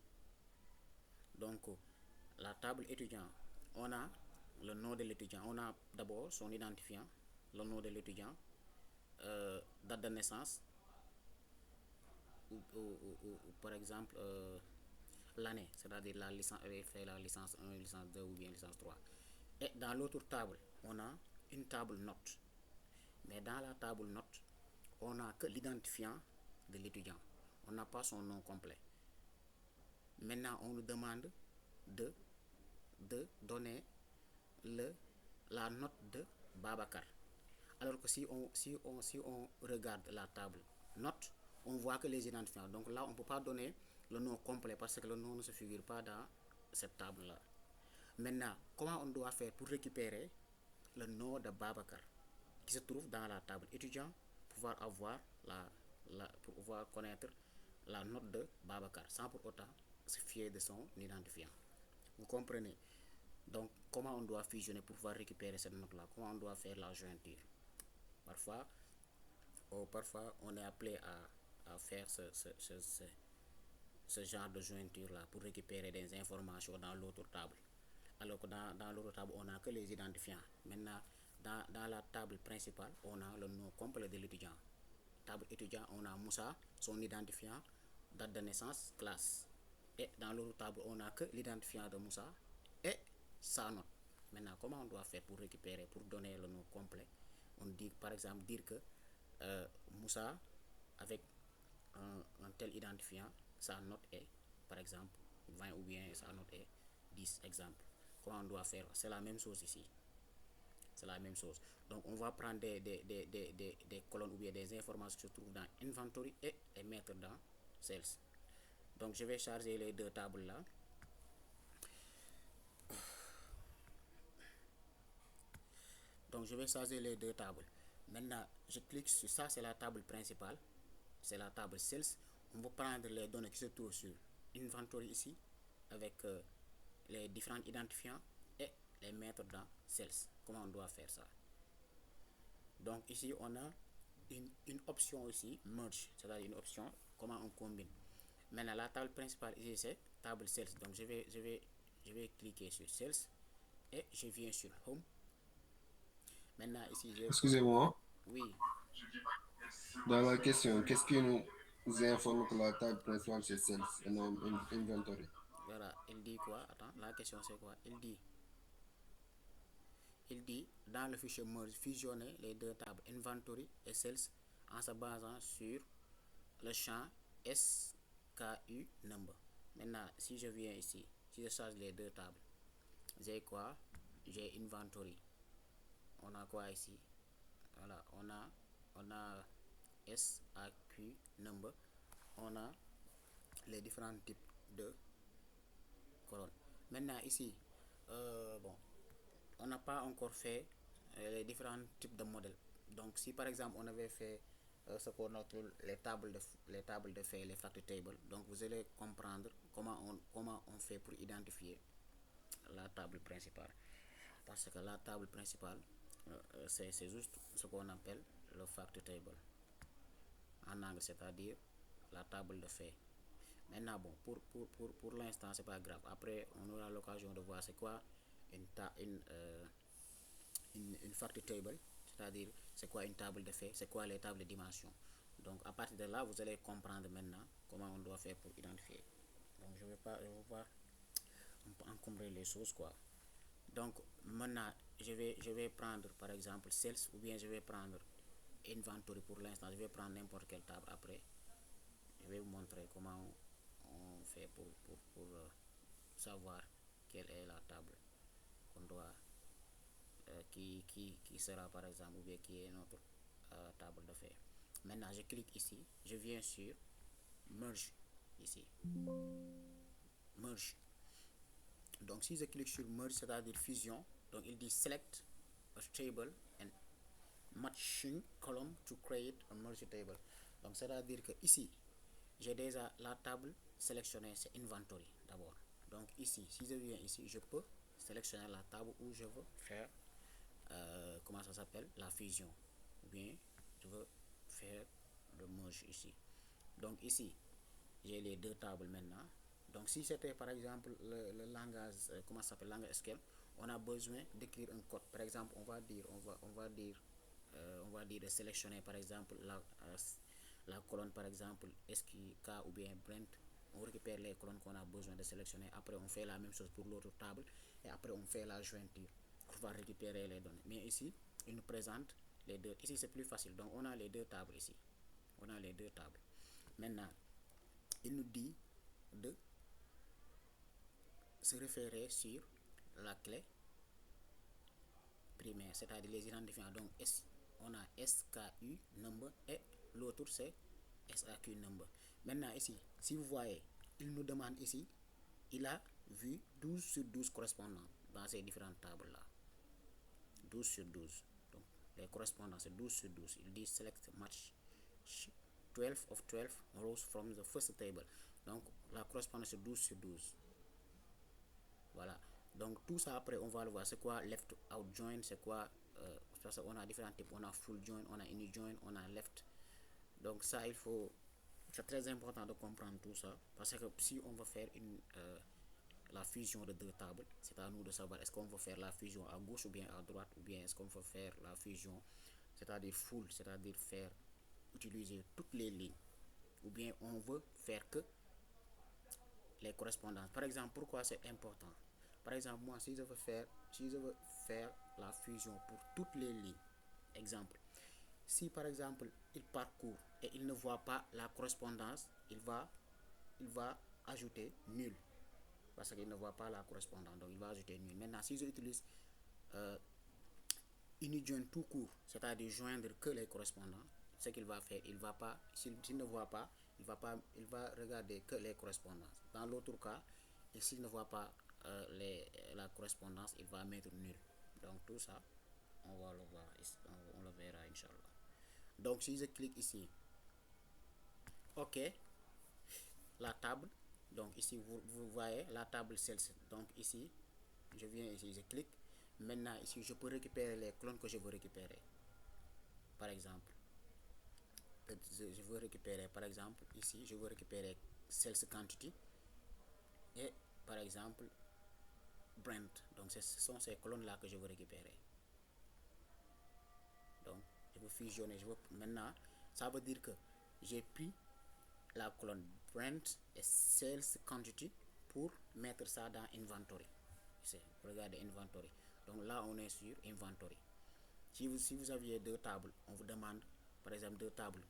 Donc, la table étudiant, on a le nom de l'étudiant, on a d'abord son identifiant, le nom de l'étudiant, date de naissance, ou par exemple l'année, c'est-à-dire la licence, avait fait la licence 1, licence 2 ou bien licence 3. Et dans l'autre table, on a une table note. Mais dans la table note, on n'a que l'identifiant de l'étudiant. On n'a pas son nom complet. Maintenant, on nous demande de donner la note de Babacar. Alors que si on regarde la table note, on voit que les identifiants. Donc là, on ne peut pas donner le nom complet parce que le nom ne se figure pas dans cette table-là. Maintenant, comment on doit faire pour récupérer le nom de Babacar qui se trouve dans la table étudiant, pouvoir avoir pour pouvoir connaître la note de Babacar sans pour autant se fier de son identifiant. Vous comprenez? Donc, comment on doit fusionner pour pouvoir récupérer cette note-là? Comment on doit faire la jointure? Parfois, on est appelé à faire ce genre de jointure-là pour récupérer des informations dans l'autre table. Alors que dans l'autre table, on n'a que les identifiants. Maintenant, dans la table principale, on a le nom complet de l'étudiant. Table étudiant, on a Moussa, son identifiant, date de naissance, classe. Et dans l'autre table, on n'a que l'identifiant de Moussa et sa note. Maintenant, comment on doit faire pour récupérer, pour donner le nom complet? On dit, par exemple, dire que Moussa, avec un tel identifiant, sa note est, par exemple, 20 ou bien sa note est 10, exemple. Comment on doit faire? C'est la même chose ici. C'est la même chose. Donc, on va prendre des colonnes ou bien des informations qui se trouvent dans Inventory et les mettre dans Sales. Donc, je vais charger les deux tables là. Donc, je vais charger les deux tables. Maintenant, je clique sur ça, c'est la table principale. C'est la table Sales. On va prendre les données qui se trouvent sur Inventory ici, avec les différents identifiants et les mettre dans Sales. Comment on doit faire ça? Donc, ici, on a une option ici, Merge, c'est-à-dire une option, comment on combine. Maintenant, la table principale ici, c'est table Sales. Donc, je vais cliquer sur Sales et je viens sur Home. Maintenant, ici, Excusez-moi, oui, dans la question, qu'est-ce qui nous informe que la table principale c'est Sales et non Inventory? voilà, il dit quoi? Attends, la question c'est quoi? Il dit dans le fichier Merge, fusionner les deux tables Inventory et Sales en se basant sur le champ SKU number. Maintenant, si je viens ici, si je charge les deux tables, j'ai quoi? J'ai Inventory. On a quoi ici? Voilà, on a SAQ number. On a les différents types de colonnes. Maintenant, ici, bon, on n'a pas encore fait les différents types de modèles. Donc, si par exemple on avait fait ce qu'on appelle les tables de fait, les fact tables, donc vous allez comprendre comment on fait pour identifier la table principale. Parce que la table principale, c'est juste ce qu'on appelle le fact table en anglais, c'est-à-dire la table de fait. Maintenant, bon, pour l'instant, c'est pas grave. Après, on aura l'occasion de voir c'est quoi une fact table, c'est-à-dire c'est quoi une table de fait, c'est quoi les tables de dimension. Donc, à partir de là, vous allez comprendre maintenant comment on doit faire pour identifier. Donc, je ne vais pas encombrer les choses, quoi. Donc, maintenant, je vais prendre par exemple Sales ou bien je vais prendre Inventory pour l'instant. Je vais prendre n'importe quelle table après. Je vais vous montrer comment on fait pour savoir quelle est la table qu'on doit qui sera par exemple, ou bien qui est notre table de fait. Maintenant je clique ici, je viens sur merge ici, merge. Donc si je clique sur merge, c'est-à-dire fusion, donc il dit select a table and matching column to create a merge table. Donc c'est-à-dire que ici j'ai déjà la table sélectionnée, c'est inventory d'abord. Donc ici, si je viens ici, je peux sélectionner la table où je veux faire comment ça s'appelle, la fusion, ou bien je veux faire le merge ici. Donc ici j'ai les deux tables maintenant. Donc si c'était par exemple le langage comment ça s'appelle, langage SQL, on a besoin d'écrire un code. Par exemple, on va dire de sélectionner par exemple la colonne par exemple SQK ou bien Brent. On récupère les colonnes qu'on a besoin de sélectionner. Après on fait la même chose pour l'autre table et après on fait la jointure pour pouvoir récupérer les données. Mais ici il nous présente les deux. Ici c'est plus facile. Donc on a les deux tables ici. On a les deux tables. Maintenant il nous dit de se référer sur la clé primaire, c'est-à-dire les identifiants. Donc on a SKU number et l'autre c'est SAQ number. Maintenant ici, si vous voyez, il nous demande ici, il a vu 12 sur 12 correspondants dans ces différentes tables là. 12 sur 12. Donc les correspondants c'est 12 sur 12. Il dit select match 12 of 12 rows from the first table. Donc la correspondance c'est 12 sur 12. Voilà. Donc tout ça après on va le voir. C'est quoi left out join, c'est quoi parce qu'on a différents types. On a full join, on a any join, on a left. Donc ça c'est très important de comprendre tout ça parce que si on veut faire la fusion de deux tables, c'est à nous de savoir est-ce qu'on veut faire la fusion à gauche ou bien à droite, ou bien est-ce qu'on veut faire la fusion c'est-à-dire full, c'est-à-dire faire utiliser toutes les lignes, ou bien on veut faire que les correspondances. Par exemple, pourquoi c'est important? Par exemple, moi si je veux faire la fusion pour toutes les lignes, exemple, si par exemple il parcourt et il ne voit pas la correspondance, il va ajouter nul parce qu'il ne voit pas la correspondance, donc il va ajouter nul. Maintenant si je utilise unijoin tout court, c'est-à-dire joindre que les correspondants, ce qu'il va faire, il va pas, s'il ne voit pas, il va regarder que les correspondances. Dans l'autre cas, s'il ne voit pas la correspondance, il va mettre nul. Donc tout ça on va le voir, on le verra inchallah. Donc si je clique ici, ok, la table, donc ici vous voyez la table celle-ci. Donc ici je viens ici, je clique. Maintenant ici je peux récupérer les clones que je veux récupérer. Par exemple je veux récupérer, par exemple ici je veux récupérer sales quantity et par exemple Brent. Donc ce sont ces colonnes là que je veux récupérer. Donc je veux fusionner, maintenant ça veut dire que j'ai pris la colonne Brent et sales quantity pour mettre ça dans inventory. Regardez inventory. Donc là on est sur inventory. Si vous aviez deux tables, on vous demande par exemple deux tables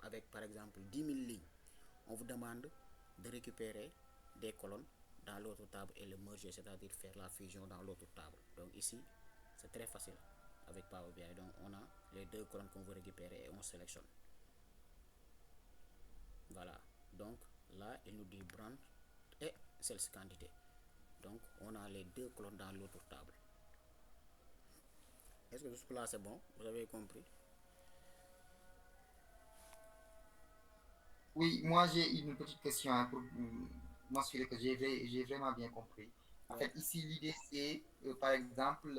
avec par exemple 10 000 lignes, on vous demande de récupérer des colonnes dans l'autre table et le merger, c'est-à-dire faire la fusion dans l'autre table. Donc ici c'est très facile avec Power BI. Donc on a les deux colonnes qu'on veut récupérer et on sélectionne. Voilà. Donc là il nous dit Brand et sales quantité. Donc on a les deux colonnes dans l'autre table. Est-ce que jusque là c'est bon? Vous avez compris? Oui, moi j'ai une petite question hein, pour m'assurer que j'ai vraiment bien compris. En Ouais. fait, ici l'idée c'est, par exemple,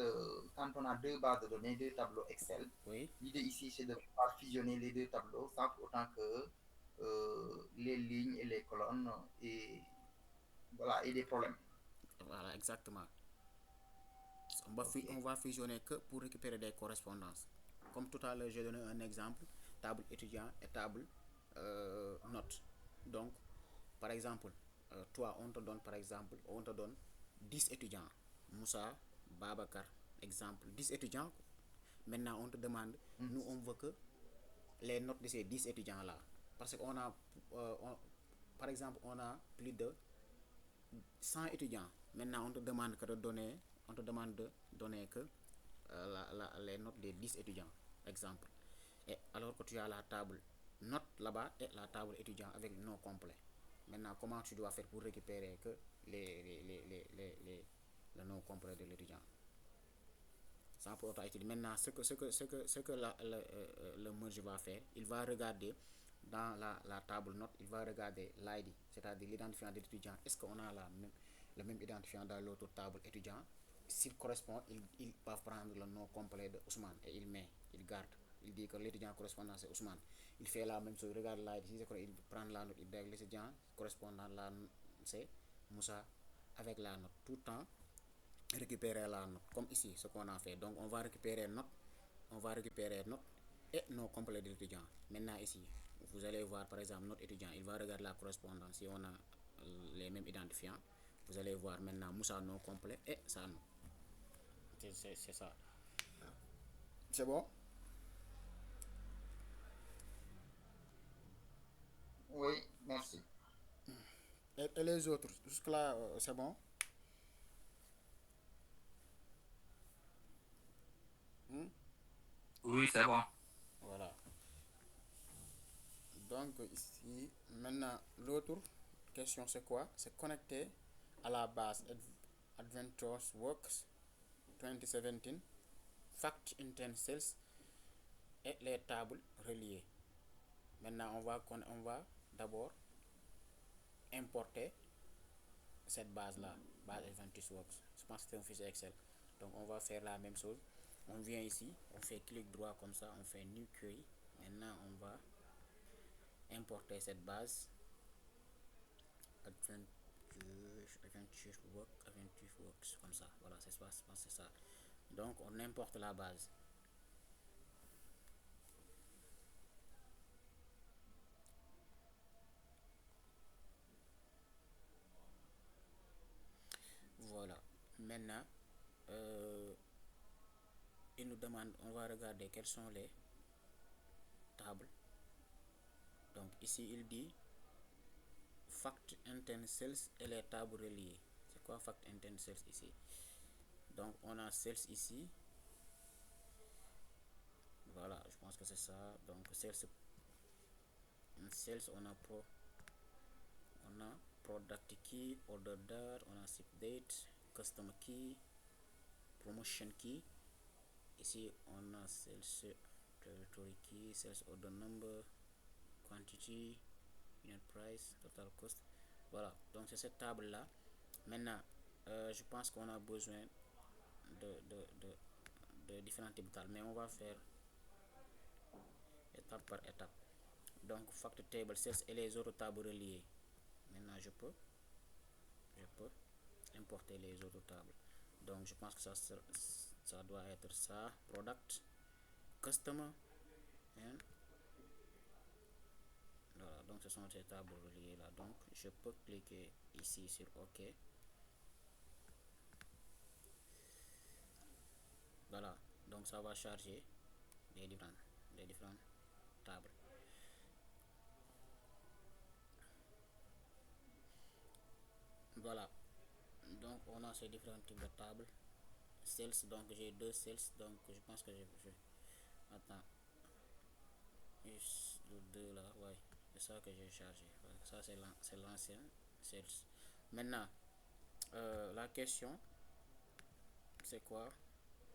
quand on a deux bases de données, deux tableaux Excel, Oui. l'idée ici c'est de pouvoir fusionner les deux tableaux sans pour autant que les lignes et les colonnes et voilà et des problèmes. Voilà, exactement. Ok. On va fusionner que pour récupérer des correspondances. Comme tout à l'heure, j'ai donné un exemple, table étudiant et table note. Donc, par exemple, toi, on te donne par exemple, on te donne 10 étudiants. Moussa, Babacar, exemple, 10 étudiants. Maintenant, on te demande, Mhm. nous, on veut que les notes de ces 10 étudiants-là. Parce qu'on a, par exemple, on a plus de 100 étudiants. Maintenant, on te demande que de donner on te demande de donner que les notes des 10 étudiants, exemple. Et alors que tu as la table note là-bas et la table étudiant avec nom complet. Maintenant, comment tu dois faire pour récupérer que le nom complet de l'étudiant? Sans pour autant utiliser. Maintenant, ce que le merge va faire, il va regarder dans la table note, il va regarder l'ID, c'est-à-dire l'identifiant de l'étudiant. Est-ce qu'on a le même identifiant dans l'autre table étudiant? S'il correspond, il va prendre le nom complet de Ousmane et il garde. Il dit que l'étudiant correspondant c'est Ousmane. Il fait la même chose, il regarde l'ID, il prend la note, il dit que l'étudiant correspondant c'est Moussa avec la note. Tout le temps, récupérer la note, comme ici, ce qu'on a fait. Donc, on va récupérer note et nom complet de l'étudiant. Maintenant, ici, vous allez voir, par exemple, notre étudiant, il va regarder la correspondance. Si on a les mêmes identifiants, vous allez voir maintenant Moussa nom complet et sa nom. C'est ça. C'est bon? Oui, merci. Et les autres, jusque-là, c'est bon? Oui, c'est bon. Voilà. Donc ici, maintenant, l'autre question c'est quoi? C'est connecter à la base Adventures Works 2017, Fact Intent Sales et les tables reliées. Maintenant, on va d'abord importer cette base-là, base Adventures Works. Je pense que c'est un fichier Excel. Donc, on va faire la même chose. On vient ici, on fait clic droit comme ça, on fait New Query. Maintenant, on va importer cette base Adventures Works comme ça. Voilà, c'est ça. Donc, on importe la base. Voilà. Maintenant, il nous demande, on va regarder quelles sont les tables. Donc ici, il dit Fact Intent Sales et les tables reliées. C'est quoi Fact Intent Sales ici? Donc on a Sales ici. Voilà, je pense que c'est ça. Donc Sales, on a Product Key, Order Date, on a Ship Date, Customer Key, Promotion Key. Ici, on a Sales Territory Key, Sales Order Number, Quantity, Unit Price, Total Cost. Voilà, donc c'est cette table là. Maintenant, je pense qu'on a besoin de différents types de tables, mais on va faire étape par étape. Donc, Fact Table, Sales et les autres tables reliées. Maintenant, je peux importer les autres tables. Donc, je pense que ça doit être ça. Product, Customer, and voilà, donc ce sont ces tables reliées là. Donc, je peux cliquer ici sur OK. Voilà, donc ça va charger les différentes tables. Voilà, donc on a ces différents types de tables. Sales, donc j'ai deux sales, donc je pense que attends, le 2 là, ouais, c'est ça que j'ai chargé. Ouais, ça c'est l'ancien sales. Maintenant, la question c'est quoi?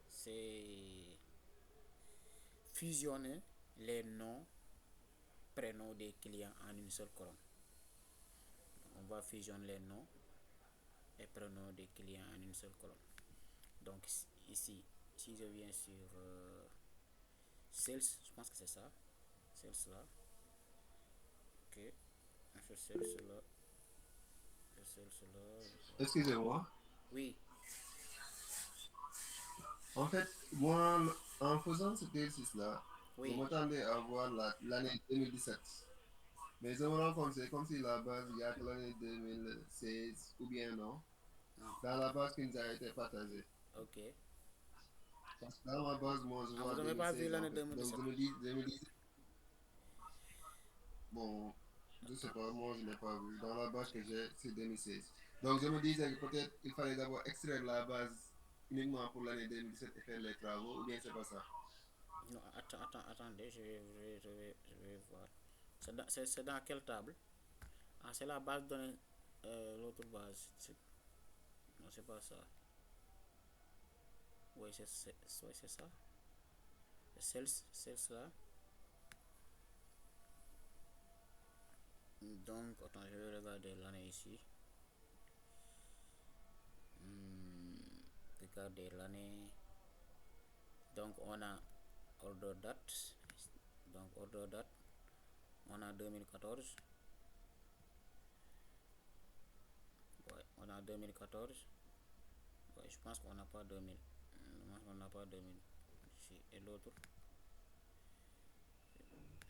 C'est fusionner les noms, prénoms des clients en une seule colonne. On va fusionner les noms et prénoms des clients en une seule colonne. Donc ici, si je viens sur Sales, je pense que c'est ça. Sales là. Ok. Je Sales là. Excusez-moi. Oui. En fait, moi, en faisant cet exercice-là, je Oui. m'attendais à voir l'année 2017. Mais je me rends compte, c'est comme si la base, il y a que l'année 2016 ou bien non, dans la base qui nous a été partagée. Ok. Parce que dans ma base, moi, je Ah, vois vous n'avez pas vu 2016 en l'année fait. Donc 2017? 2010, bon, je sais pas, moi je n'ai pas vu. Dans la base que j'ai, c'est 2016. Donc je me disais que peut-être il fallait d'abord extraire la base uniquement pour l'année 2017 et faire les travaux, ou bien c'est pas ça? Non, attendez, je vais voir. C'est dans quelle table? Ah, c'est la base de données, l'autre base. Non, c'est pas ça. Oui, ouais, c'est ça. Sales là. Donc, attends, je vais regarder l'année ici. Regardez l'année. Donc, on a order date. Donc, order date. On a 2014. Ouais, on a 2014. Ouais, je pense qu'on n'a pas 2000. On n'a pas 2000. Ici. Et l'autre,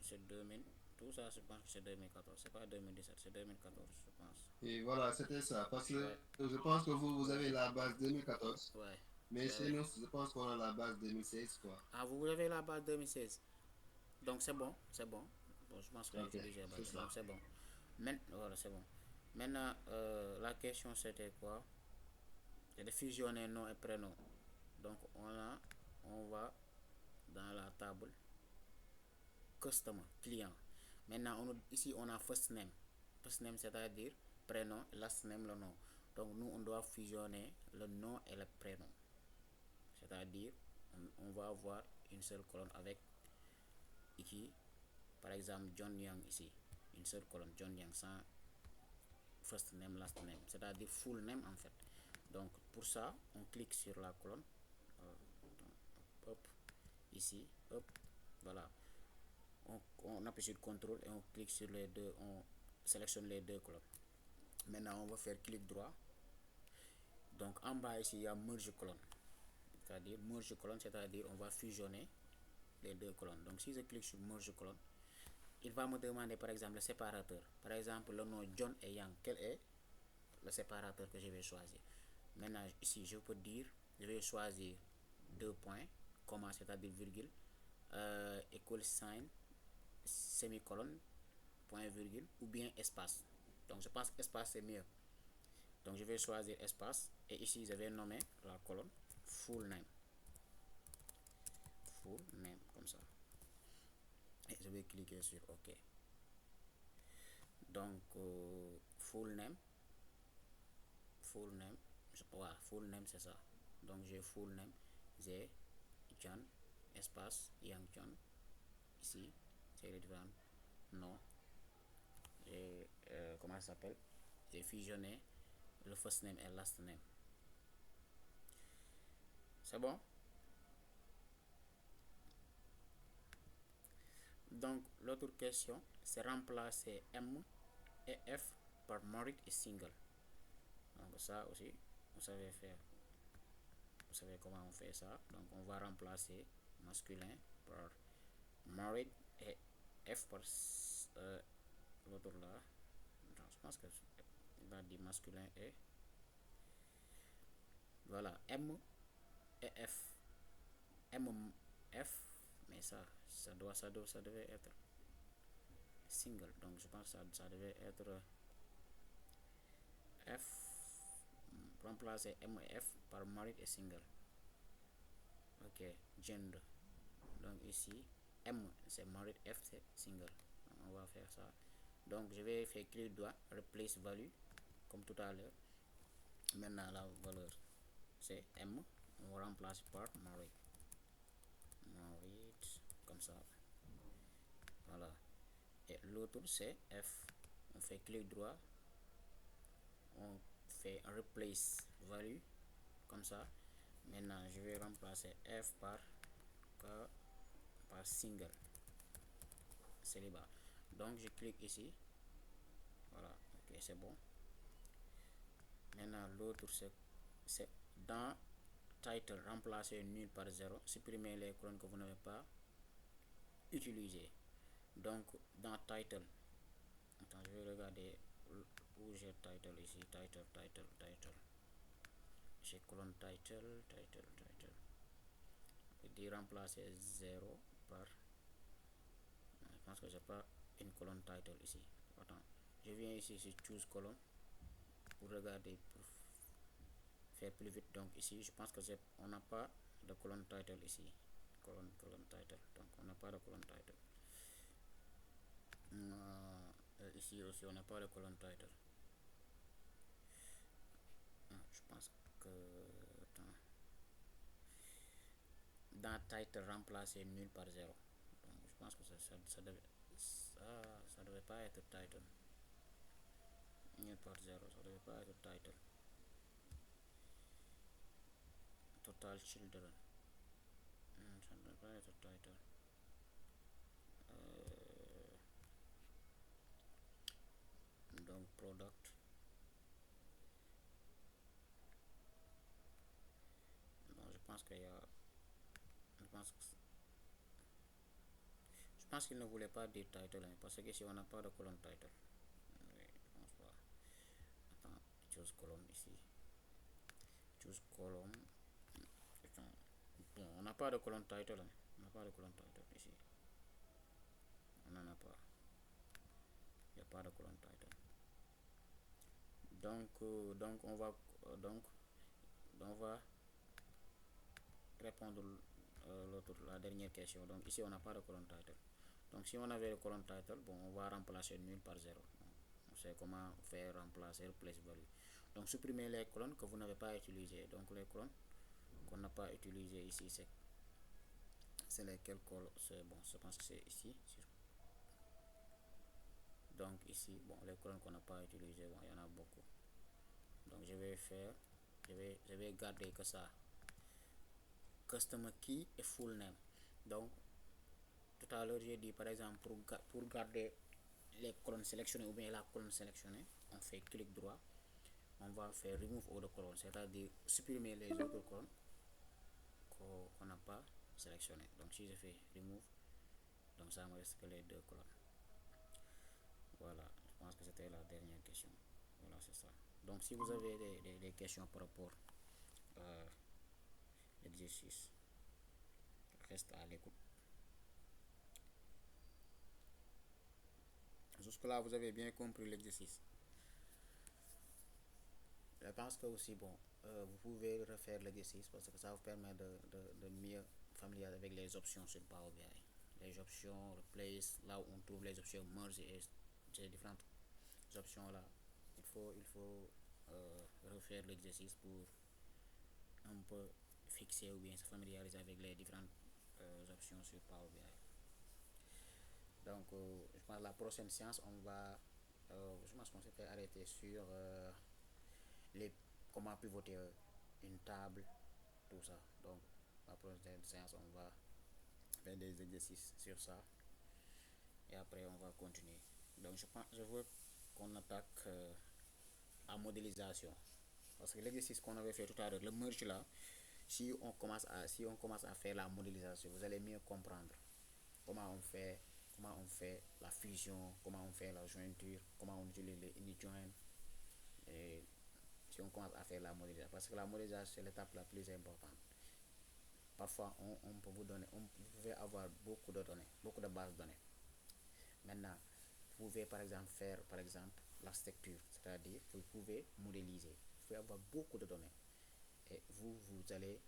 c'est 2000. Tout ça, je pense que c'est 2014. C'est pas 2017, c'est 2014, je pense. Et voilà, c'était ça. Parce que Ouais, je pense que vous avez la base 2014, ouais, mais ouais, chez ouais. nous, je pense qu'on a la base 2016, quoi. Ah, vous avez la base 2016. Donc, c'est bon, c'est bon. Bon, je pense que j'ai Ok, utilisé la c'est base. ça. Donc, c'est bon. Voilà, c'est bon. Maintenant, la question c'était quoi? C'est de fusionner nom et prénom. Donc, on va dans la table customer, client. Maintenant, ici, on a first name. First name, c'est-à-dire prénom, last name, le nom. Donc, nous, on doit fusionner le nom et le prénom. C'est-à-dire, on va avoir une seule colonne avec ici, par exemple, John Young ici. Une seule colonne, John Young, sans first name, last name. C'est-à-dire full name, en fait. Donc, pour ça, on clique sur la colonne. Hop, ici, hop, voilà. On appuie sur CTRL et on clique sur les deux, on sélectionne les deux colonnes. Maintenant, on va faire clic droit. Donc, en bas ici, il y a merge colonne. C'est-à-dire, merge colonne, c'est-à-dire, on va fusionner les deux colonnes. Donc, si je clique sur merge colonne, il va me demander, par exemple, le séparateur. Par exemple, le nom John et Yang. Quel est le séparateur que je vais choisir? Maintenant, ici, je peux dire, je vais choisir deux points, comma, c'est-à-dire virgule, equal sign, semicolon, point virgule, ou bien espace. Donc, je pense espace c'est mieux. Donc, je vais choisir espace et ici, je vais nommer la colonne full name. Full name, comme ça. Et je vais cliquer sur OK. Donc, full name, full name, c'est ça. Donc, j'ai full name, j'ai John, espace, Young John. Ici, c'est les différents noms. J'ai, comment ça s'appelle? J'ai fusionné le first name et last name. C'est bon? Donc, l'autre question, c'est remplacer M et F par married et single. Donc, ça aussi, vous savez faire. Vous savez comment on fait ça. Donc, on va remplacer masculin par married et F par l'autre là. Donc, je pense que il va dire masculin et voilà, M et F. M, F, mais ça devait être single. Donc, je pense que ça devait être F, remplacer M et F par married et single. Ok, gender. Donc, ici, M c'est married, F c'est single. Donc, on va faire ça. Donc, je vais faire clic droit, replace value, comme tout à l'heure. Maintenant, la valeur c'est M. On remplace par married. Married, comme ça. Voilà. Et l'autre c'est F. On fait clic droit. On fait replace value. Comme ça. Maintenant, je vais remplacer F par single. Célibat. Donc, je clique ici. Voilà. Ok, c'est bon. Maintenant, l'autre c'est dans title, remplacer nul par 0. Supprimer les colonnes que vous n'avez pas utilisées. Donc, dans title, attends, je vais regarder où j'ai title ici. Title. J'ai colonne title. Je dis remplacer 0 par. Je pense que j'ai pas une colonne title ici. Attends, je viens ici sur choose column pour regarder. faire plus vite. Donc ici, je pense que on n'a pas de colonne title ici. Colonne title. Donc on n'a pas de colonne title. Ici aussi, on n'a pas de colonne title. Je pense que... Attends. Dans title, remplacer nul par 0. Donc je pense que ça devait pas être title. Nul par 0, ça devait pas être title. Total children. Ça ne devait pas être title. Donc product. Non, je pense qu'il y a... Je pense qu'il ne voulait pas dire title, hein, parce que si on n'a pas de colonne title. Oui, je pense pas. Attends, choose column ici. Choose column. Bon, on n'a pas de colonne title, hein. On n'a pas de colonne title ici. On n'en a pas. Il n'y a pas de colonne title. Donc on va répondre la dernière question. Donc ici on n'a pas de colonne title. Donc si on avait le colonne title, bon, on va remplacer nul par 0. On sait comment faire remplacer place value. Donc supprimez les colonnes que vous n'avez pas utilisées. Donc les colonnes qu'on n'a pas utilisées ici, c'est lesquelles colonnes? Bon, je pense que c'est ici. Donc ici, bon, les colonnes qu'on n'a pas utilisées, bon, il y en a beaucoup. Donc je vais garder que ça. Customer key et full name. Donc tout à l'heure j'ai dit par exemple pour garder les colonnes sélectionnées ou bien la colonne sélectionnée, on fait clic droit, on va faire remove all the colonnes, c'est-à-dire supprimer les autres colonnes qu'on n'a pas sélectionnées. Donc si je fais remove, donc ça me reste que les deux colonnes. Voilà, je pense que c'était la dernière question. Voilà, c'est ça. Donc si vous avez des questions par rapport à l'exercice, reste à l'écoute. Jusque là vous avez bien compris l'exercice. Je pense que aussi bon, vous pouvez refaire l'exercice parce que ça vous permet de mieux familiariser avec les options sur Power BI. Les options, replace, là où on trouve les options merge et ces différentes options là. Il faut refaire l'exercice pour un peu fixer ou bien se familiariser avec les différentes options sur Power BI. Donc je pense que la prochaine séance on va je pense qu'on s'était arrêté sur comment pivoter une table, tout ça. Donc la prochaine séance on va faire des exercices sur ça et après on va continuer. Donc je veux qu'on attaque à modélisation, parce que l'exercice qu'on avait fait tout à l'heure, le merge là, si on commence à faire la modélisation, vous allez mieux comprendre comment on fait la fusion, comment on fait la jointure, comment on utilise les unit join, et si on commence à faire la modélisation, parce que la modélisation c'est l'étape la plus importante. Parfois on peut vous pouvez avoir beaucoup de données, beaucoup de bases de données. Maintenant vous pouvez par exemple faire l'architecture, c'est-à-dire vous pouvez modéliser, vous pouvez avoir beaucoup de données et vous allez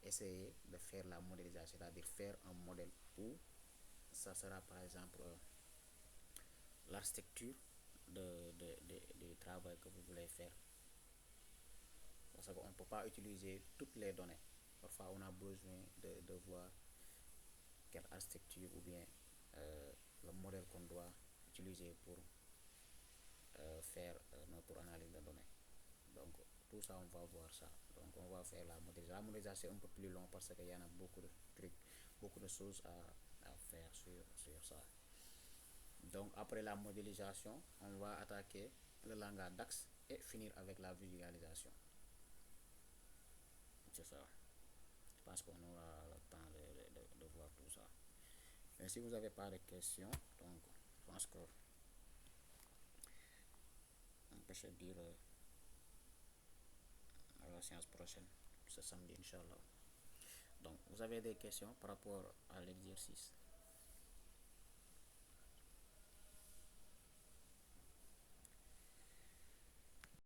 essayer de faire la modélisation, c'est-à-dire faire un modèle où ça sera par exemple l'architecture du travail que vous voulez faire, parce qu'on ne peut pas utiliser toutes les données. Parfois on a besoin de voir quelle architecture ou bien le modèle qu'on doit utiliser pour faire notre analyse de données. Donc tout ça on va voir ça. Donc on va faire la modélisation. La modélisation c'est un peu plus long parce qu'il y en a beaucoup de trucs, beaucoup de choses à faire sur ça. Donc après la modélisation, on va attaquer le langage DAX et finir avec la visualisation. C'est ça. Je pense qu'on aura le temps de voir tout ça. Mais si vous n'avez pas de questions, donc je pense que on peut se dire à la séance prochaine, ce samedi, Inch'Allah. Donc vous avez des questions par rapport à l'exercice?